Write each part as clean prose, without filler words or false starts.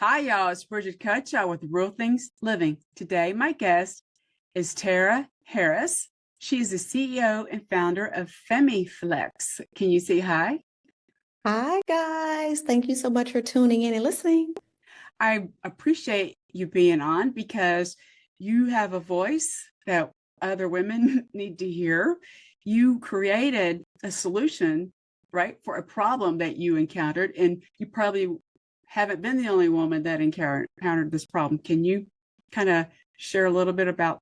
Hi, y'all. It's Bridget Cutchaw with Real Things Living. Today, my guest is Tara Harris. She's the CEO and founder of FemeFlex. Can you say hi? Hi, guys. Thank you so much for tuning in and listening. I appreciate you being on because you have a voice that other women need to hear. You created a solution, right, for a problem that you encountered, and you probably haven't been the only woman that encountered this problem. Can you kind of share a little bit about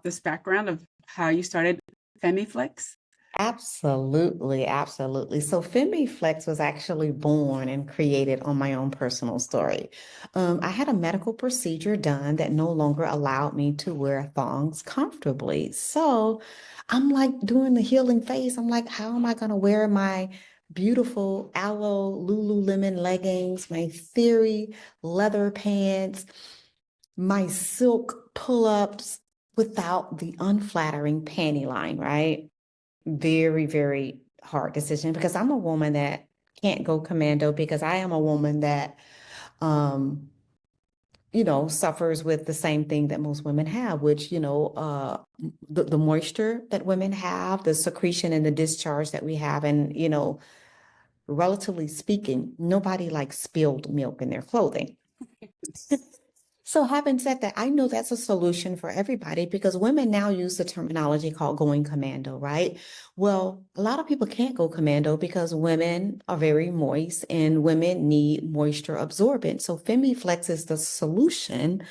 this background of how you started FemiFlex? Absolutely, absolutely. So FemeFlex was actually born and created on my own personal story. I had a medical procedure done that no longer allowed me to wear thongs comfortably. So I'm like doing the healing phase. I'm like, how am I going to wear my beautiful aloe Lululemon leggings, my theory leather pants, my silk pull-ups without the unflattering panty line, right? Very, very hard decision because I'm a woman that can't go commando because I am a woman that um suffers with the same thing that most women have, which, the moisture that women have, the secretion and the discharge that we have, and, relatively speaking, nobody likes spilled milk in their clothing. So having said that, I know that's a solution for everybody because women now use the terminology called going commando, right? Well, a lot of people can't go commando because women are very moist and women need moisture absorbent. So FemiFlex is the solution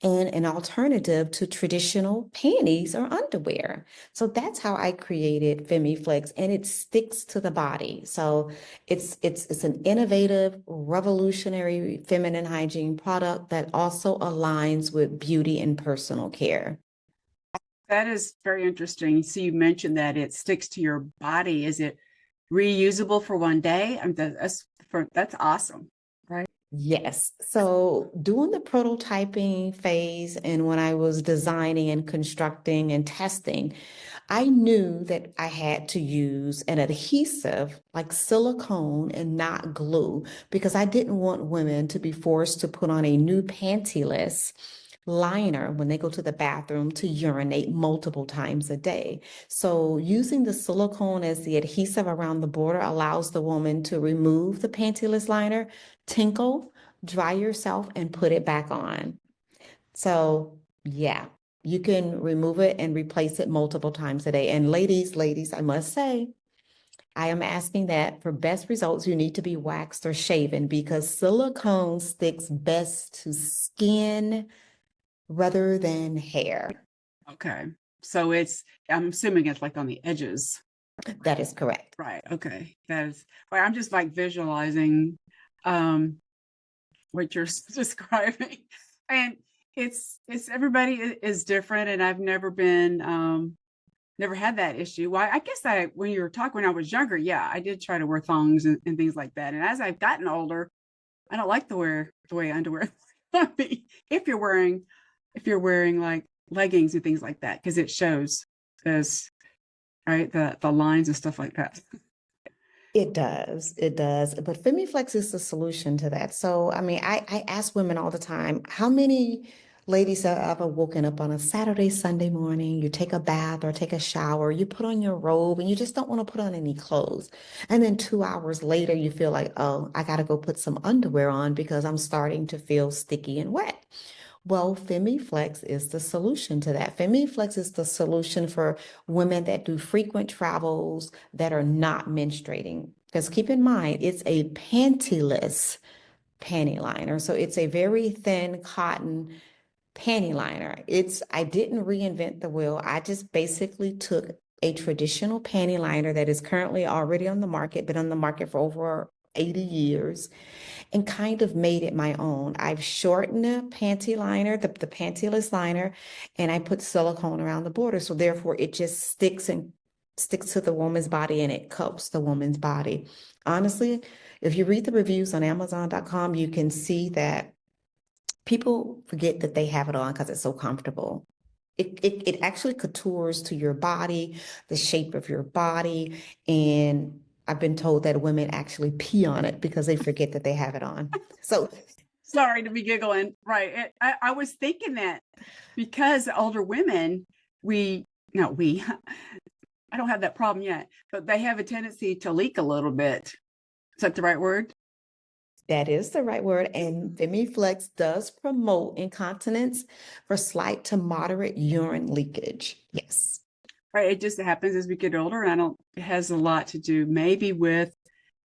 and an alternative to traditional panties or underwear. So that's how I created FemiFlex, and it sticks to the body. So it's an innovative, revolutionary feminine hygiene product that also aligns with beauty and personal care. That is very interesting. So you mentioned that it sticks to your body. Is it reusable for one day? That's awesome, right? Yes. So doing the prototyping phase and when I was designing and constructing and testing, I knew that I had to use an adhesive like silicone and not glue because I didn't want women to be forced to put on a new pantyless liner when they go to the bathroom to urinate multiple times a day. So using the silicone as the adhesive around the border allows the woman to remove the pantyless liner, tinkle, dry yourself, and put it back on. So yeah, you can remove it and replace it multiple times a day. And ladies, I must say, I am asking that for best results, you need to be waxed or shaven because silicone sticks best to skin rather than hair. Okay. So I'm assuming it's like on the edges. That is correct. Right. Okay. That is, well, I'm just like visualizing um what you're describing. And it's everybody is different, and I've never had that issue. Well, I guess when you were talking when I was younger, yeah, I did try to wear thongs and things like that. And as I've gotten older, I don't like to wear the way underwear if you're wearing like leggings and things like that, because it shows as right the lines and stuff like that. It does. It does. But FemiFlex is the solution to that. So, I mean, I ask women all the time, how many ladies have ever woken up on a Saturday, Sunday morning, you take a bath or take a shower, you put on your robe and you just don't want to put on any clothes. And then 2 hours later, you feel like, oh, I got to go put some underwear on because I'm starting to feel sticky and wet. Well, FemiFlex is the solution to that. FemiFlex is the solution for women that do frequent travels that are not menstruating. Because keep in mind, it's a pantyless panty liner. So it's a very thin cotton panty liner. I didn't reinvent the wheel. I just basically took a traditional panty liner that is currently already on the market, been on the market for over 80 years and kind of made it my own. I've shortened the panty liner, the pantyless liner, and I put silicone around the border. So therefore it just sticks to the woman's body and it cups the woman's body. Honestly, if you read the reviews on Amazon.com, you can see that people forget that they have it on because it's so comfortable. It actually contours to your body, the shape of your body, and I've been told that women actually pee on it because they forget that they have it on. So Sorry to be giggling. Right. I was thinking that because older women, we, no, we, I don't have that problem yet, but they have a tendency to leak a little bit. Is that the right word? That is the right word. And FemeFlex does promote incontinence for slight to moderate urine leakage. Yes. Right. It just happens as we get older. And I don't, it has a lot to do maybe with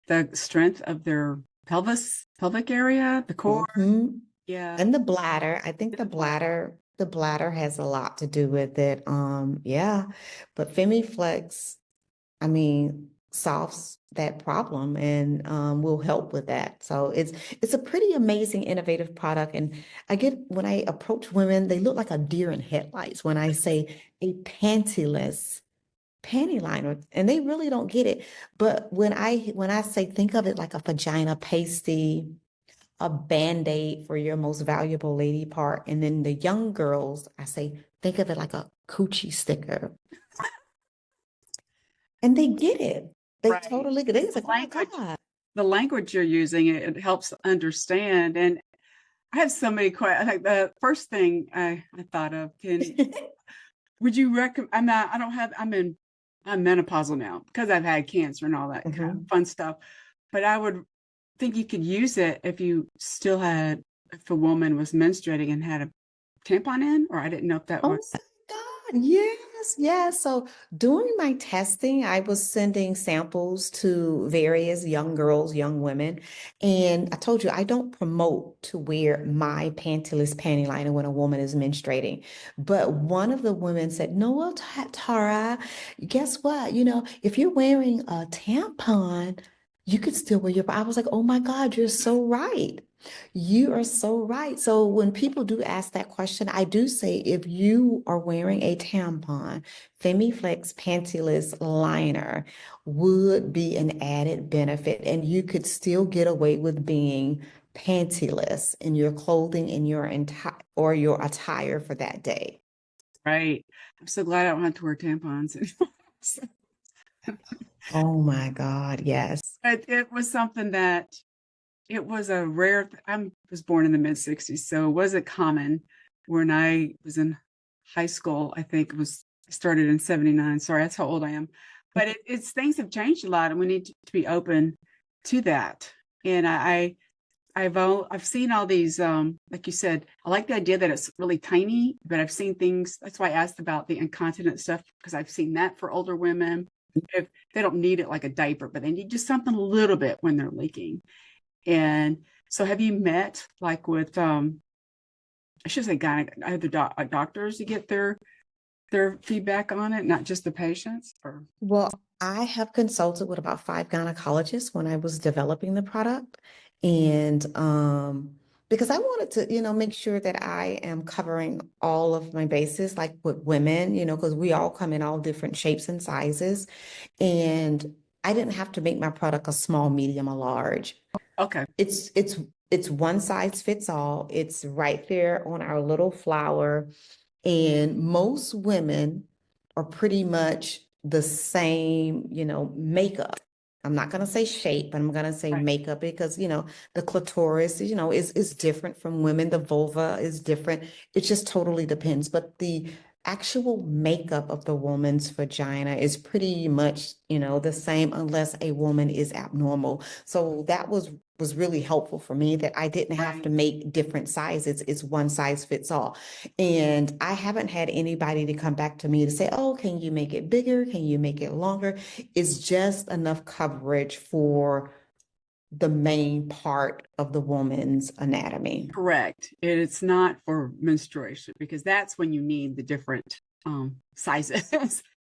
the strength of their pelvic area, the core. Mhm. Yeah. And the bladder. I think The bladder. the bladder has a lot to do with it. Yeah. But FemeFlex, I mean, solves that problem and will help with that. So it's a pretty amazing, innovative product. And I get when I approach women, they look like a deer in headlights when I say a pantyless panty liner, and they really don't get it. But when I say think of it like a vagina pasty, a band-aid for your most valuable lady part, and then the young girls, I say think of it like a coochie sticker. And they get it. They Right. totally get it. It's The like, oh my language, God. the language you're using, it helps understand. And I have so many questions. Like the first thing I thought of, would you recommend? I don't have, I'm menopausal now because I've had cancer and all that kind of Mhm. fun stuff. But I would think you could use it if you still had, if a woman was menstruating and had a tampon in, or I didn't know if that Oh was. my God. Yes, yes. So during my testing, I was sending samples to various young girls, young women. And I told you, I don't promote to wear my pantyless panty liner when a woman is menstruating. But one of the women said, no, well, Tara, guess what? If you're wearing a tampon, you could still wear your, I was like, oh my God, you're so right. You are so right. So when people do ask that question, I do say if you are wearing a tampon, FemiFlex Pantyless liner would be an added benefit, and you could still get away with being pantyless in your clothing in your entire or your attire for that day. Right. I'm so glad I don't have to wear tampons anymore. Oh my God, yes. It was something that it was a rare. I was born in the mid '60s, so it wasn't common. When I was in high school, I think it was started in '79. Sorry, that's how old I am. But it's things have changed a lot, and we need to be open to that. And I've seen all these, like you said, I like the idea that it's really tiny, but I've seen things. That's why I asked about the incontinent stuff, because I've seen that for older women. If they don't need it like a diaper, but they need just something a little bit when they're leaking. And so have you met like with I should say either doctors to get their feedback on it, not just the patients? Or Well, I have consulted with about 5 gynecologists when I was developing the product. And because I wanted to, make sure that I am covering all of my bases, like with women, because we all come in all different shapes and sizes. And I didn't have to make my product a small, medium, or large. okay. It's one size fits all. It's right there on our little flower. And most women are pretty much the same, makeup. I'm not going to say shape, but I'm going to say Right. makeup because, the clitoris, is different from women. The vulva is different. It just totally depends. But the actual makeup of the woman's vagina is pretty much, the same unless a woman is abnormal. So that was really helpful for me that I didn't have to Right. make different sizes. It's one size fits all. And I haven't had anybody to come back to me to say, oh, can you make it bigger? Can you make it longer? It's just enough coverage for the main part of the woman's anatomy. Correct. It's not for menstruation because that's when you need the different sizes.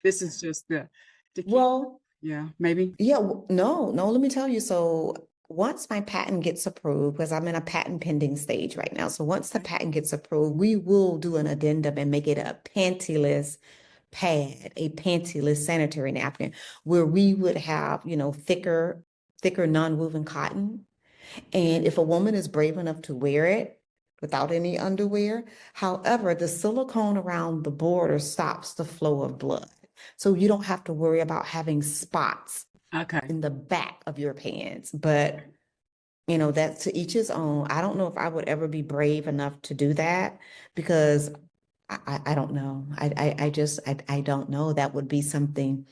This is just the to keep, Well, yeah, maybe. yeah, no, no, let me tell you. So once my patent gets approved, because I'm in a patent pending stage right now. So once the Okay. patent gets approved, we will do an addendum and make it a pantyless pad, a pantyless sanitary napkin, where we would have, thicker non-woven cotton. And if a woman is brave enough to wear it without any underwear, however, the silicone around the border stops the flow of blood. So you don't have to worry about having spots Okay. in the back of your pants. But That's to each his own. I don't know if I would ever be brave enough to do that because I don't know. I don't know. That would be something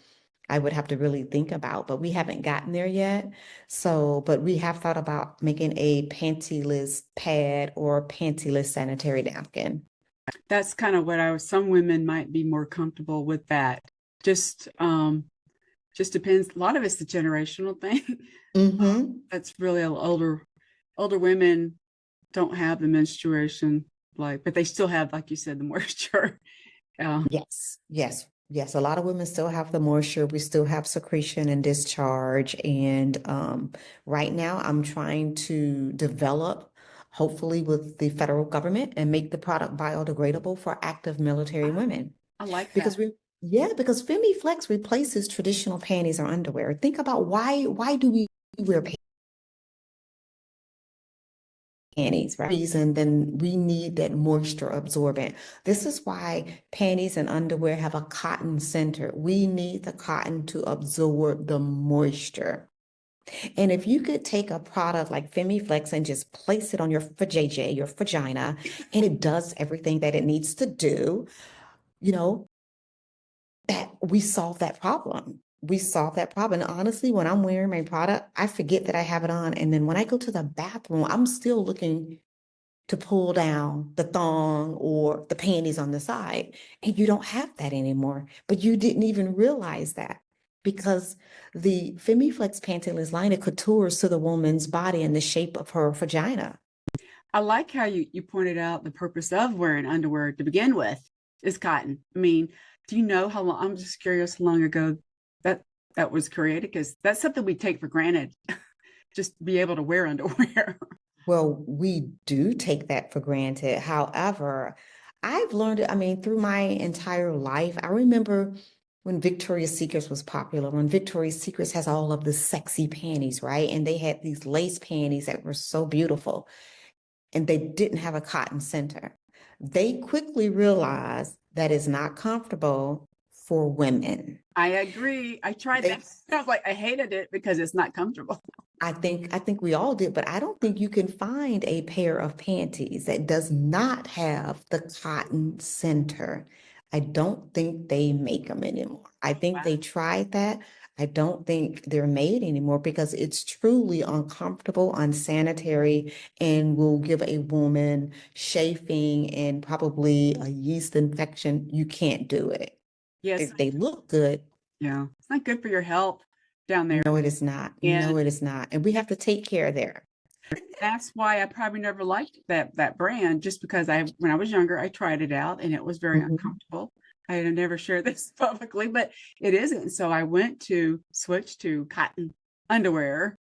I would have to really think about, but we haven't gotten there yet. So, but we have thought about making a pantyless pad or pantyless sanitary napkin. That's kind of what some women might be more comfortable with that. Just just depends. A lot of it's the generational thing. Mm-hmm. That's really older women don't have the menstruation, but they still have, like you said, the moisture. Yes, yes, yes. A lot of women still have the moisture. We still have secretion and discharge. And right now, I'm trying to develop, hopefully, with the federal government and make the product biodegradable for active military women. I like Because that. because FemeFlex replaces traditional panties or underwear. Think about why do we wear panties, right? Reason, then we need that moisture absorbent. This is why panties and underwear have a cotton center. We need the cotton to absorb the moisture. And if you could take a product like FemiFlex and just place it on your vajayjay, your vagina, and it does everything that it needs to do, you know, that we solve that problem. We solve that problem. And honestly, when I'm wearing my product, I forget that I have it on. And then when I go to the bathroom, I'm still looking to pull down the thong or the panties on the side. And you don't have that anymore. But you didn't even realize that because the FemiFlex pantyless liner coutures to the woman's body in the shape of her vagina. I like how you pointed out the purpose of wearing underwear to begin with is cotton. I mean, do you know how long? I'm just curious how long ago that that was created, because that's something we take for granted, just be able to wear underwear. Well, we do take that for granted. However, I've learned it, I mean, through my entire life. I remember when Victoria's Secrets was popular, when Victoria's Secrets has all of the sexy panties, right? And they had these lace panties that were so beautiful, and they didn't have a cotton center. They quickly realized that it's not comfortable for women. I agree. I tried They that. I was like, I hated it because it's not comfortable. I think we all did, but I don't think you can find a pair of panties that does not have the cotton center. I don't think they make them anymore. I think they Wow. tried that. I don't think they're made anymore because it's truly uncomfortable, unsanitary, and will give a woman chafing and probably a yeast infection. You can't do it. Yes. They look good. Yeah. It's not good for your health down there. No, it is not. And No, it is not. And we have to take care there. that's why I probably never liked that brand, just because when I was younger, I tried it out and it was very Mhm. uncomfortable. I had never shared this publicly, but it isn't. So I went to switch to cotton underwear,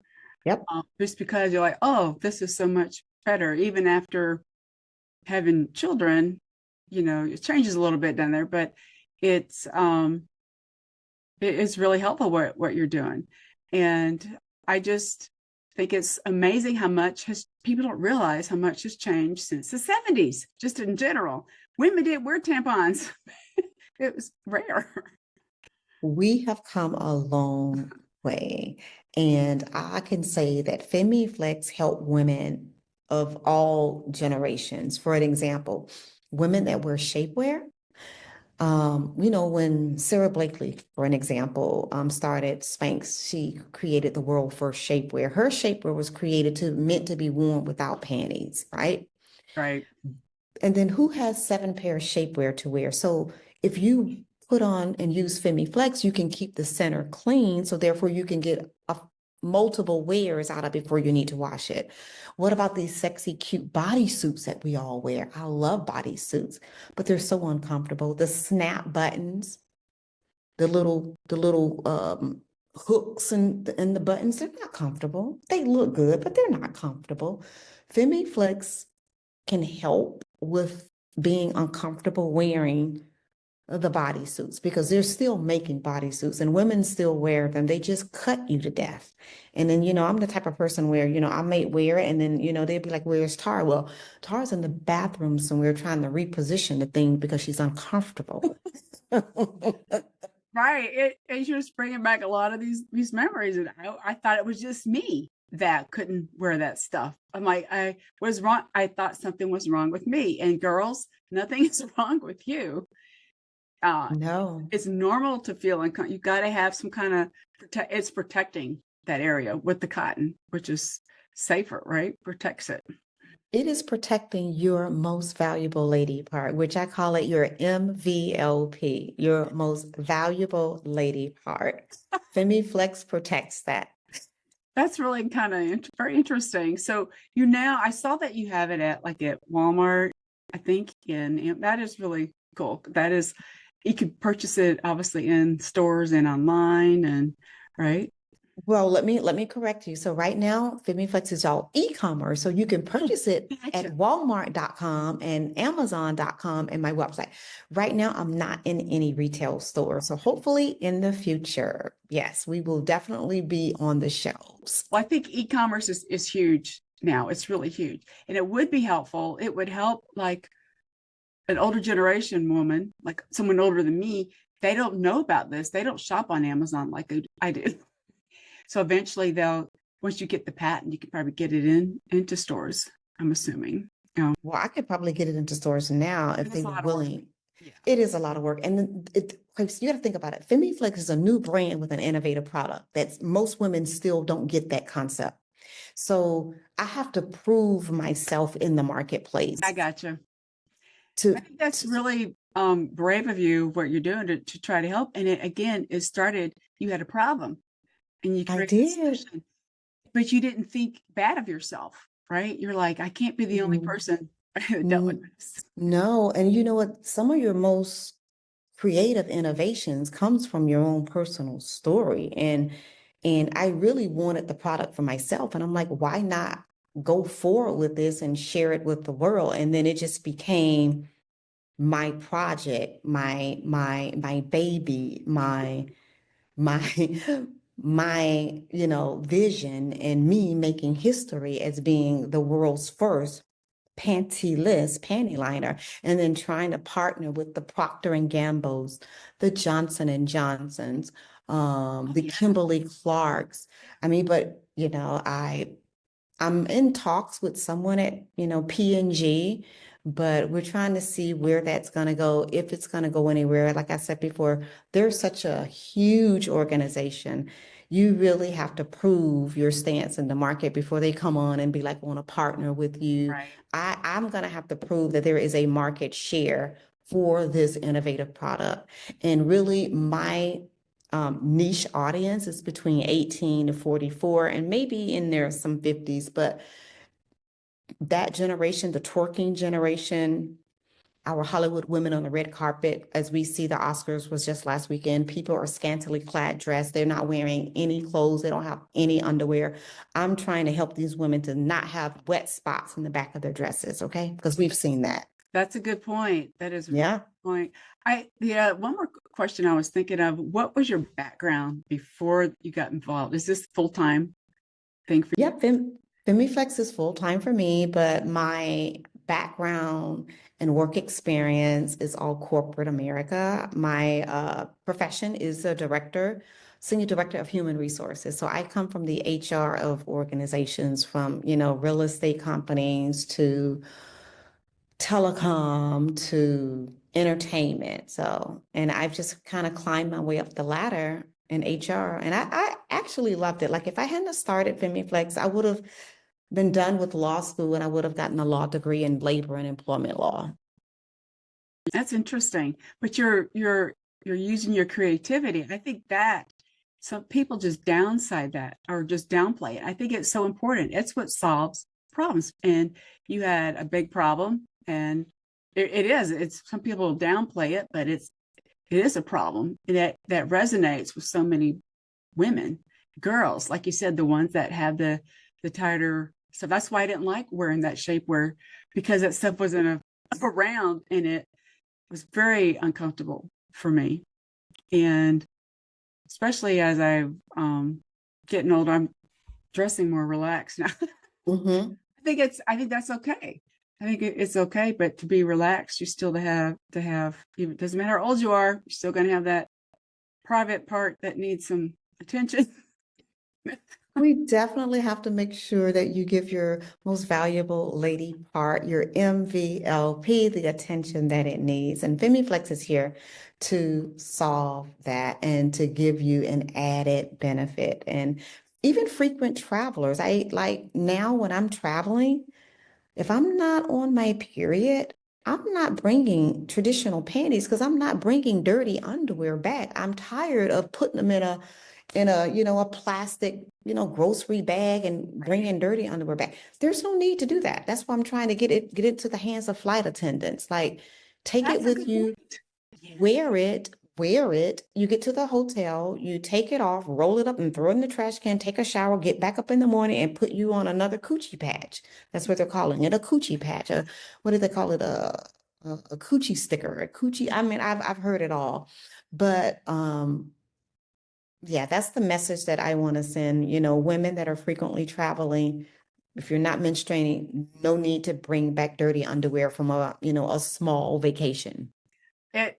Yep. just because you're like, oh, this is so much better. Even after having children, it changes a little bit down there, but it's it's really helpful what you're doing. And I just think it's amazing how much people don't realize how much has changed since the 70s, just in general. Women didn't wear tampons. It was rare. We have come a long way. And I can say that FemiFlex help women of all generations. For an example, women that wear shapewear. When Sarah Blakely, for an example, started Spanx, she created the world first shapewear. Her shapewear was meant to be worn without panties, right? Right. And then who has 7 pair of shapewear to wear? So if you put on and use FemiFlex, you can keep the center clean. So therefore you can get multiple wears out of it before you need to wash it. What about these sexy, cute bodysuits that we all wear? I love bodysuits, but they're so uncomfortable. The snap buttons, the little hooks and the buttons, they're not comfortable. They look good, but they're not comfortable. FemiFlex can help with being uncomfortable wearing the bodysuits because they're still making bodysuits and women still wear them. They just cut you to death. And then, I'm the type of person where, I may wear it and then, they'd be like, where's Tara? Well, Tara's in the bathroom somewhere trying to reposition the thing because she's uncomfortable. Right. It's just bringing back a lot of these memories. And I thought it was just me. that couldn't wear that stuff. I'm like, I was wrong. I thought something was wrong with me. And girls, nothing is wrong with you. No. It's normal to feel uncomfortable. You got to have some kind of it's protecting that area with the cotton, which is safer, right? Protects it. It is protecting your most valuable lady part, which I call it your MVLP, your most valuable lady part. FemiFlex protects that. That's really kind of very interesting. So you now, I saw that you have it at Walmart, I think, and that is really cool. That is, you could purchase it obviously in stores and online, and right. Well, let me correct you. So right now, FemiFlex is all e-commerce. So you can purchase it at Gotcha. Walmart.com and Amazon.com and my website. Right now, I'm not in any retail store. So hopefully in the future, yes, we will definitely be on the shelves. Well, I think e-commerce is huge now. It's really huge, and it would be helpful. It would help like an older generation woman, like someone older than me. They don't know about this. They don't shop on Amazon like I do. So eventually once you get the patent, you can probably get it into stores, I'm assuming. Well, I could probably get it into stores now if It's they a were lot of work. willing. Yeah. It is a lot of work. And you got to think about it. FemiFlex is a new brand with an innovative product that most women still don't get that concept. So I have to prove myself in the marketplace I gotcha. I to, think that's really brave of you, what you're doing to try to help. And it started, you had a problem and you I created a did. solution, but you didn't think bad of yourself, right? You're like, I can't be the only Mm, person that dealt with mm, this. no. And you know what? Some of your most creative innovations comes from your own personal story. And I really wanted the product for myself. And I'm like, why not go forward with this and share it with the world? And then it just became my project, my baby, my my vision, and me making history as being the world's first pantyless panty liner, and then trying to partner with the Procter and Gamble's, the Johnson and Johnson's, Oh, the yeah. Kimberly Clark's. I mean, but I'm in talks with someone at, P&G, but we're trying to see where that's going to go, if it's going to go anywhere. Like I said before, they're such a huge organization. You really have to prove your stance in the market before they come on and be like, want to partner with you. Right. I'm going to have to prove that there is a market share for this innovative product. And really, my niche audience is between 18 to 44, and maybe in there some 50s, but that generation, the twerking generation, our Hollywood women on the red carpet, as we see the Oscars was just last weekend, people are scantily clad dressed. They're not wearing any clothes. They don't have any underwear. I'm trying to help these women to not have wet spots in the back of their dresses, okay? Because we've seen that. That's a good point. That is a really Yeah. good point. One more question I was thinking of. What was your background before you got involved? Is this full-time thing for you? Yep, FemiFlex is full time for me, but my background and work experience is all corporate America. My profession is a senior director of human resources. So I come from the HR of organizations, from real estate companies to telecom to entertainment. So, and I've just kind of climbed my way up the ladder in HR, and I actually loved it. Like if I hadn't started FemiFlex, I would have been done with law school and I would have gotten a law degree in labor and employment law. That's interesting. But you're using your creativity. I think that some people just downside that or just downplay it. I think it's so important. It's what solves problems. And you had a big problem, and it is. It's some people downplay it, but it is a problem that resonates with so many women, girls, like you said, the ones that have the tighter stuff. That's why I didn't like wearing that shapewear, because that stuff wasn't around, and it was very uncomfortable for me. And especially as getting older, I'm dressing more relaxed now. Mm-hmm. I think that's okay. I think it's okay, but to be relaxed, you still to have even, it doesn't matter how old you are, you're still going to have that private part that needs some attention. We definitely have to make sure that you give your most valuable lady part, your MVLP, the attention that it needs. And FemiFlex is here to solve that and to give you an added benefit. And even frequent travelers, I like now when I'm traveling, if I'm not on my period, I'm not bringing traditional panties because I'm not bringing dirty underwear back. I'm tired of putting them in a plastic, grocery bag and bringing dirty underwear back. There's no need to do that. That's why I'm trying to get it to the hands of flight attendants. Like, take it That's a with good you, point. Yeah. wear it. You get to the hotel, you take it off, roll it up and throw it in the trash can, take a shower, get back up in the morning and put you on another coochie patch. That's what they're calling it, a coochie patch. What do they call it? A coochie sticker, a coochie. I mean, I've heard it all. But yeah, that's the message that I want to send, women that are frequently traveling. If you're not menstruating, no need to bring back dirty underwear from a small vacation. It,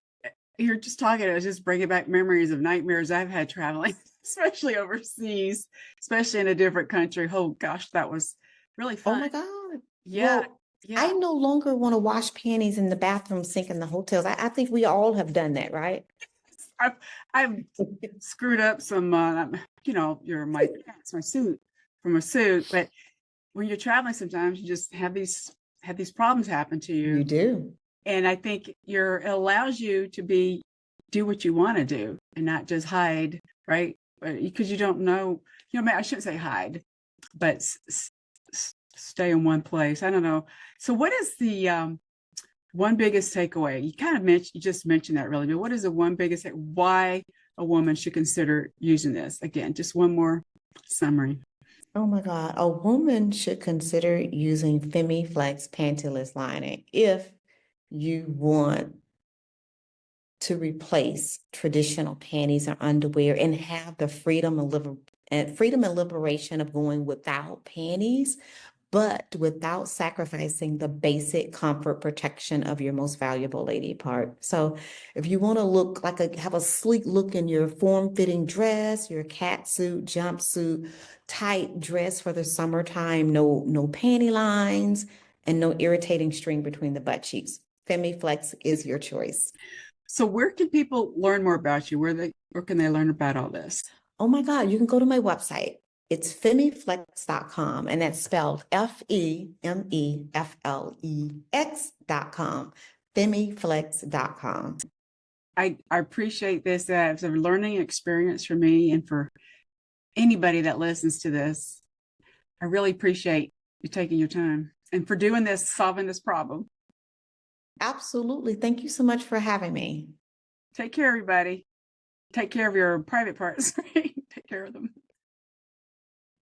you're just talking, it was just bringing back memories of nightmares I've had traveling, especially overseas, especially in a different country. Oh gosh, that was really Oh fun. my God. Yeah. Well, Yeah. I no longer want to wash panties in the bathroom sink in the hotels. I think we all have done that, right? I've, I've screwed up some, my pants, my suit from a suit, but when you're traveling, sometimes you just have these problems happen to You you. do. And I think it allows you to do what you want to do and not just hide, right? Because you don't know, I shouldn't say hide, but stay in one place. I don't know. So what is the one biggest takeaway? You just mentioned that really, but what is the one biggest, why a woman should consider using this? Again, just one more summary. Oh my God. A woman should consider using FemiFlex pantyless lining if you want to replace traditional panties or underwear and have the freedom and liberation of going without panties, but without sacrificing the basic comfort protection of your most valuable lady part. So if you want to look have a sleek look in your form-fitting dress, your cat suit, jumpsuit, tight dress for the summertime, no panty lines, and no irritating string between the butt cheeks, FemiFlex is your choice. So where can people learn more about you? Where can they learn about all this? Oh my God, you can go to my website. It's femiflex.com, and that's spelled FEMEFLEX.com. Femiflex.com. I appreciate this as a learning experience for me and for anybody that listens to this. I really appreciate you taking your time and for doing this, solving this problem. Absolutely. Thank you so much for having me. Take care, everybody. Take care of your private parts. Take care of them.